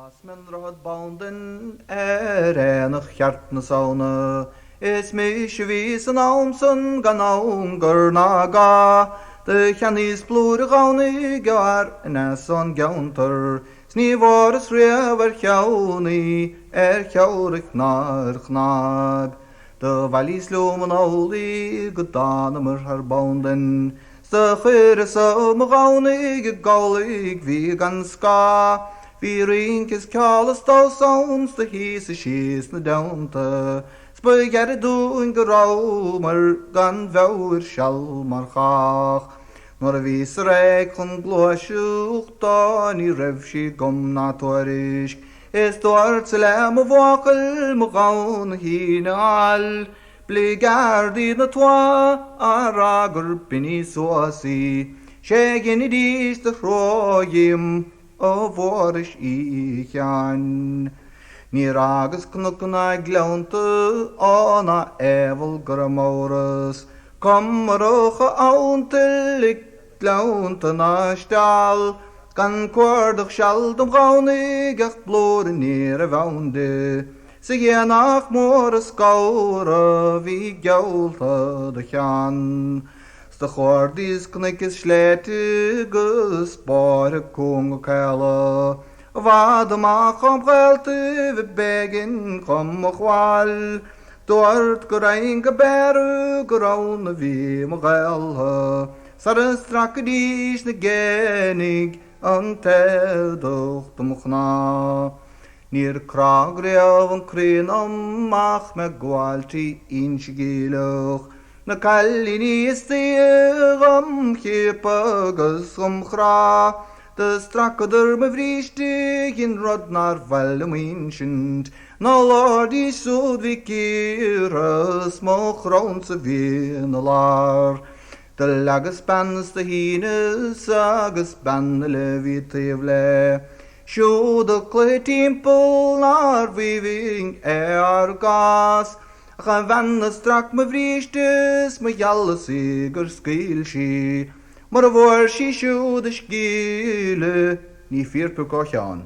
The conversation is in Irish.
As men rad bounden en hjartne saune, is mich wiesen aumsen gan aunger naga, de chanis blore gauni gar en son gaunter, sni vares rever chauni chaurig nar knag. De valis lomen aldi gedanemer haar bounden, de gere so gauni gaulig wie ganska. Vi rinkes kalles då soms de hise skisne daunte. Spögare du in geraumer gan vauer shalmar chach. Nor vis rekon glosjuch da ni revshi gom natorisk. Es dort selem vakel mgaun hinal. Bligar na toa aragur pini soasi. Shegen idis de royim. O voris ich an. Ni rages knuckna glaunte ana evel gramores. Kommeroge auntelik glaunte na stal. Kan kordig schaldum gaunig echt blode nere wounde. Sig je nach mores kaure wie gaulte de chan. De gordis knikkes slete gespare kong kelle. Vad ma kom gelte we begen kom gwal. Dort gerein geberu graun wie mogel. Sar strak dis ne genig ante doch tumkhna. Nir kragre van krenam mach me gwalti inchgiloch. Na kallini stegam kjepagas omchra. De strakeder me vriestig in rodnar valum ancient. Na lordi sod vi kiras mo chronse vinelar. De lagas bannes de hines agus bannele vi tevle. Sjo de kle timpel nar viving gas. Gaan wennen strak me vriestes, me jalle siger skilshi. Maar voor she should skile, ni vier per kochan.